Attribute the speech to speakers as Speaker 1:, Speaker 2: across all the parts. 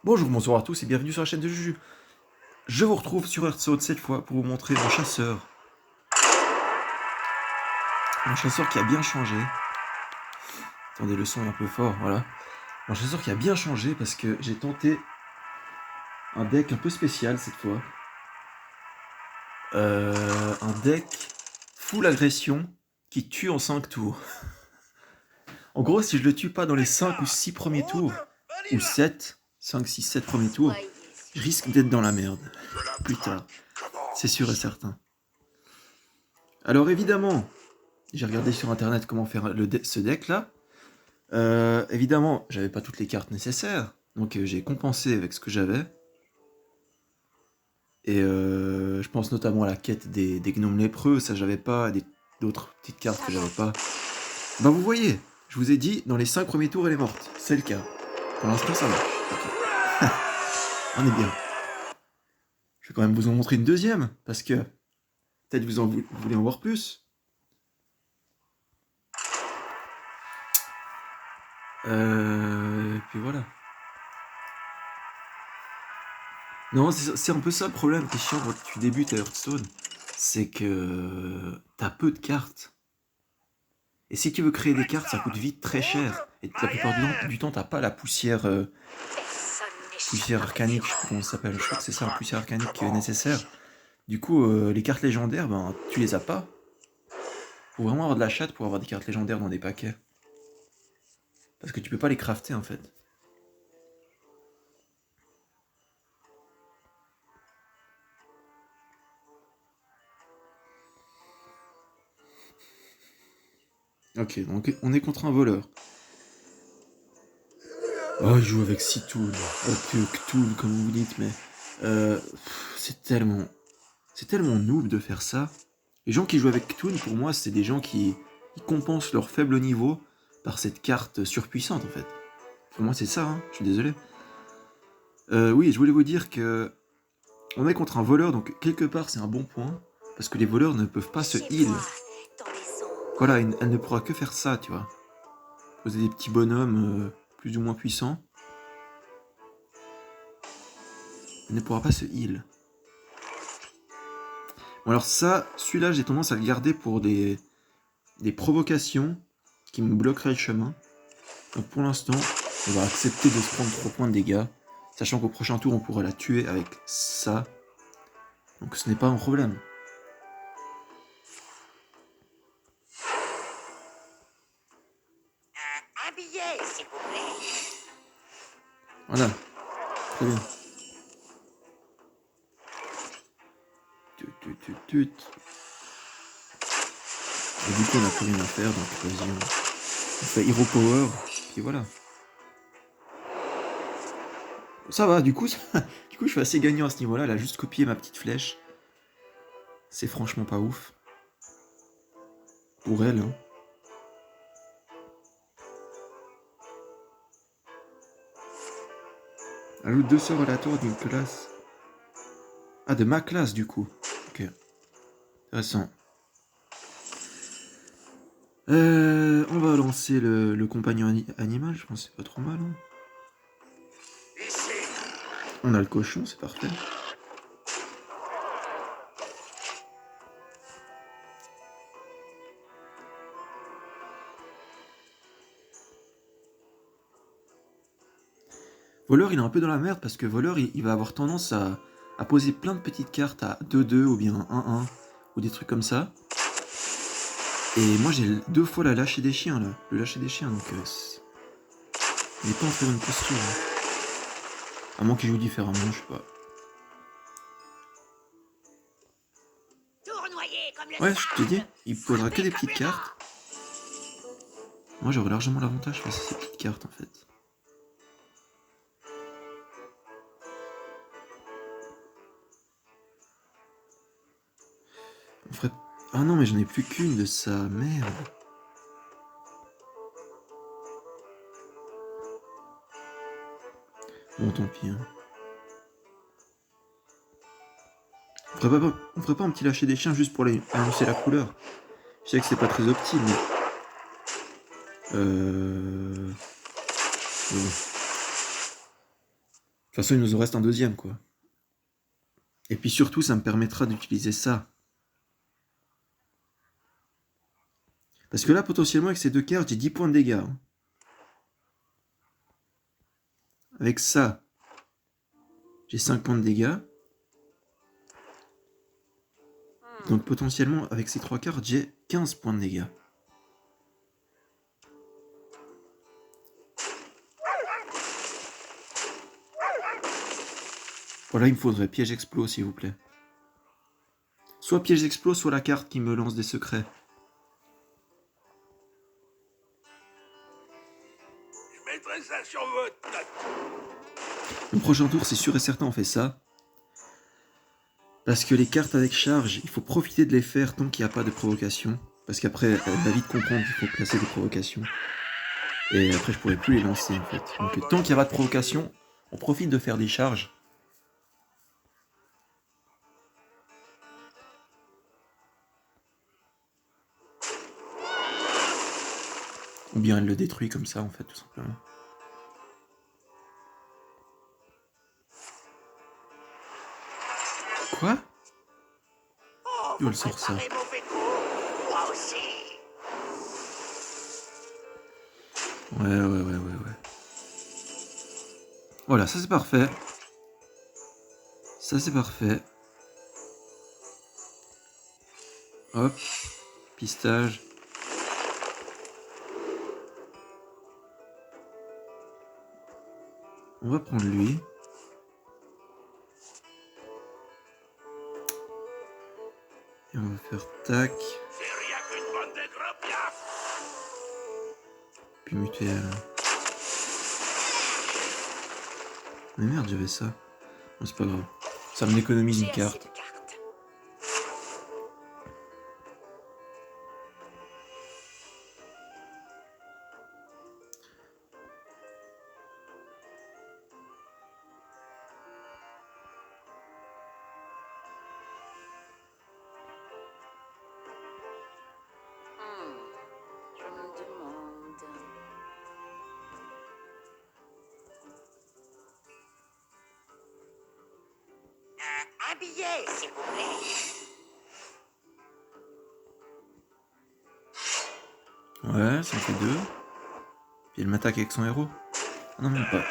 Speaker 1: Bonjour, bonsoir à tous et bienvenue sur la chaîne de Juju. Je vous retrouve sur Hearthstone cette fois pour vous montrer mon chasseur. Mon chasseur qui a bien changé. Attendez, le son est un peu fort, voilà. Mon chasseur qui a bien changé parce que j'ai tenté un deck un peu spécial cette fois. Un deck full agression qui tue en 5 tours. En gros, si je le tue pas dans les 5 ou 6 premiers tours, ou 7, 5, 6, 7 premiers tours, je risque d'être dans la merde plus tard. C'est sûr et certain. Alors évidemment, j'ai regardé sur internet comment faire ce deck là. Évidemment, j'avais pas toutes les cartes nécessaires, donc j'ai compensé avec ce que j'avais. Et je pense notamment à la quête des gnomes lépreux, ça j'avais pas, d'autres petites cartes que j'avais pas. Bah vous voyez, je vous ai dit, dans les 5 premiers tours elle est morte, c'est le cas. Pour l'instant ça marche. Okay. On est bien. Je vais quand même vous en montrer une deuxième, parce que peut-être vous voulez en voir plus. Et puis voilà. Non, c'est un peu ça le problème qui est chiant quand tu débutes à Hearthstone. C'est que t'as peu de cartes. Et si tu veux créer des cartes, ça coûte vite très cher. Et la plupart du temps t'as pas la poussière arcanique, je sais pas comment ça s'appelle. Je crois que c'est ça, la poussière arcanique qui est nécessaire. Du coup, les cartes légendaires, ben tu les as pas. Faut vraiment avoir de la chatte pour avoir des cartes légendaires dans des paquets. Parce que tu peux pas les crafter en fait. Ok, donc on est contre un voleur. Oh, il joue avec 6 tools. Cthulhu, comme vous dites, mais... c'est tellement noob de faire ça. Les gens qui jouent avec Cthulhu, pour moi, c'est des gens qui compensent leur faible niveau par cette carte surpuissante, en fait. Pour moi, c'est ça, hein, je suis désolé. Oui, je voulais vous dire que... On est contre un voleur, donc quelque part, c'est un bon point. Parce que les voleurs ne peuvent pas se heal. Voilà, elle ne pourra que faire ça, tu vois. Poser des petits bonhommes plus ou moins puissants. Elle ne pourra pas se heal. Bon alors ça, celui-là, j'ai tendance à le garder pour des provocations qui me bloqueraient le chemin. Donc pour l'instant, on va accepter de se prendre 3 points de dégâts, sachant qu'au prochain tour, on pourra la tuer avec ça. Donc ce n'est pas un problème.
Speaker 2: Un billet, s'il vous plaît.
Speaker 1: Voilà, très bien. Tut. Et du coup, on n'a plus rien à faire, donc vas-y, on fait Hero Power, puis voilà. Ça va, du coup, je suis assez gagnant à ce niveau-là. Elle a juste copié ma petite flèche. C'est franchement pas ouf. Pour elle, hein. Ajoute 2 sorts aléatoires d'une classe. Ah, de ma classe, du coup. Ok. Intéressant. On va lancer le compagnon animal, je pense que c'est pas trop mal. Hein. On a le cochon, c'est parfait. Voleur, il est un peu dans la merde parce que Voleur, il va avoir tendance à poser plein de petites cartes à 2-2 ou bien 1-1 ou des trucs comme ça. Et moi, j'ai 2 fois la lâcher des chiens, là. Le lâcher des chiens, donc... il n'est pas en très bonne posture. Hein. À moins qu'il joue différemment, je sais pas. Ouais, je te dis, il posera que des petites cartes. Moi, j'aurais largement l'avantage face à ces petites cartes, en fait. On ferait... Ah non, mais j'en ai plus qu'une de ça, merde. Bon, tant pis. Hein. On ferait pas un petit lâcher des chiens juste pour annoncer la couleur. Je sais que c'est pas très optique, mais... Bon. façon, il nous en reste un deuxième, quoi. Et puis surtout, ça me permettra d'utiliser ça. Parce que là, potentiellement, avec ces 2 cartes, j'ai 10 points de dégâts. Hein. Avec ça, j'ai 5 points de dégâts. Donc potentiellement, avec ces 3 cartes, j'ai 15 points de dégâts. Voilà, il me faudrait piège explos, s'il vous plaît. Soit piège explos, soit la carte qui me lance des secrets.
Speaker 3: Je mettrai ça sur votre note.
Speaker 1: Le prochain tour, c'est sûr et certain, on fait ça. Parce que les cartes avec charge, il faut profiter de les faire tant qu'il n'y a pas de provocation. Parce qu'après, elle va vite comprendre qu'il faut placer des provocations. Et après, je pourrais plus les lancer, en fait. Donc tant qu'il n'y a pas de provocation, on profite de faire des charges. Ou bien elle le détruit comme ça, en fait, tout simplement. Quoi?
Speaker 2: Oh,
Speaker 1: D'où elle sort ça?
Speaker 2: préparez mauvais coup. Moi aussi.
Speaker 1: Ouais. Voilà, ça c'est parfait. Ça c'est parfait. Hop. Pistage. On va prendre lui. Et on va faire tac.
Speaker 3: C'est rien qu'une bande de gros piafs.
Speaker 1: Puis mutuelle. Mais merde, j'avais ça. Non, c'est pas grave. Ça me économise une
Speaker 2: J'ai assez
Speaker 1: carte.
Speaker 2: de cartes. Je me demande. Un billet, s'il vous plaît.
Speaker 1: Ouais, ça en fait 2. Puis elle m'attaque avec son héros. Ah non, même pas.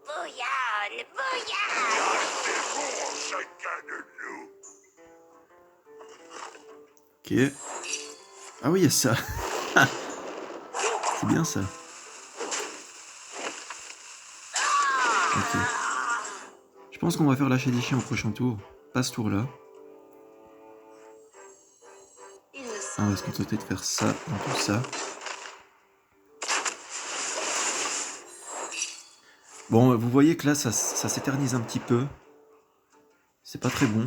Speaker 2: Bouillonne, bouillonne.
Speaker 3: C'est bon, chacun de nous.
Speaker 1: Ok. Ah oui, il y a ça. C'est bien ça. Ok. Je pense qu'on va faire lâcher des chiens au prochain tour. Pas ce tour-là.
Speaker 2: Il ne
Speaker 1: On va
Speaker 2: semble
Speaker 1: se contenter de faire ça dans tout ça. Bon, vous voyez que là, ça s'éternise un petit peu. C'est pas très bon.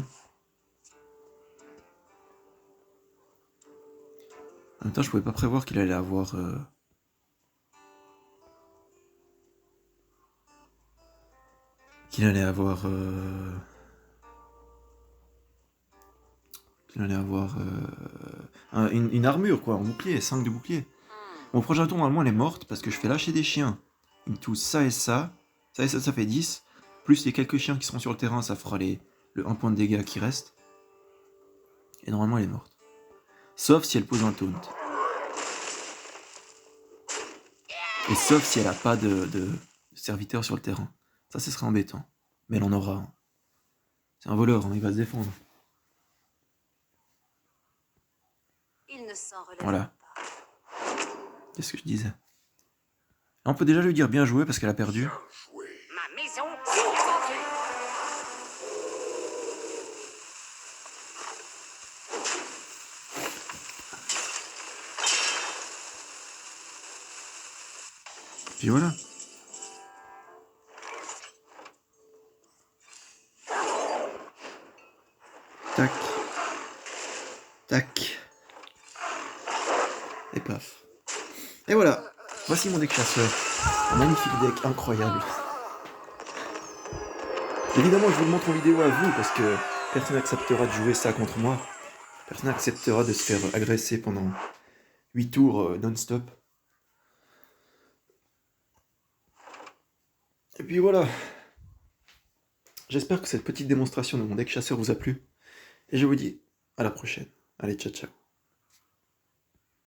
Speaker 1: En même temps, je pouvais pas prévoir qu'il allait avoir... Qu'il allait avoir... Qu'il allait avoir... une armure, quoi, un bouclier, 5 de bouclier. Mon prochain tour, normalement, elle est morte parce que je fais lâcher des chiens. Il me touche ça et ça. Ça et ça, ça fait 10. Plus les quelques chiens qui seront sur le terrain, ça fera le 1 point de dégâts qui reste. Et normalement, elle est morte. Sauf si elle pose un taunt. Et sauf si elle a pas de serviteur sur le terrain. Ça, ce serait embêtant. Mais elle en aura un. C'est un voleur, hein, il va se défendre.
Speaker 2: Il ne s'en relève
Speaker 1: Voilà.
Speaker 2: pas.
Speaker 1: Qu'est-ce que je disais? On peut déjà lui dire bien joué parce qu'elle a perdu.
Speaker 3: Bien joué.
Speaker 2: Ma maison, c'est défendu.
Speaker 1: Puis voilà. Tac. Tac. Et paf. Et voilà. Voici mon deck chasseur. Un magnifique deck, incroyable. Évidemment, je vous le montre en vidéo à vous parce que personne n'acceptera de jouer ça contre moi. Personne n'acceptera de se faire agresser pendant 8 tours non-stop. Et puis voilà. J'espère que cette petite démonstration de mon deck chasseur vous a plu. Et je vous dis à la prochaine. Allez, ciao ciao.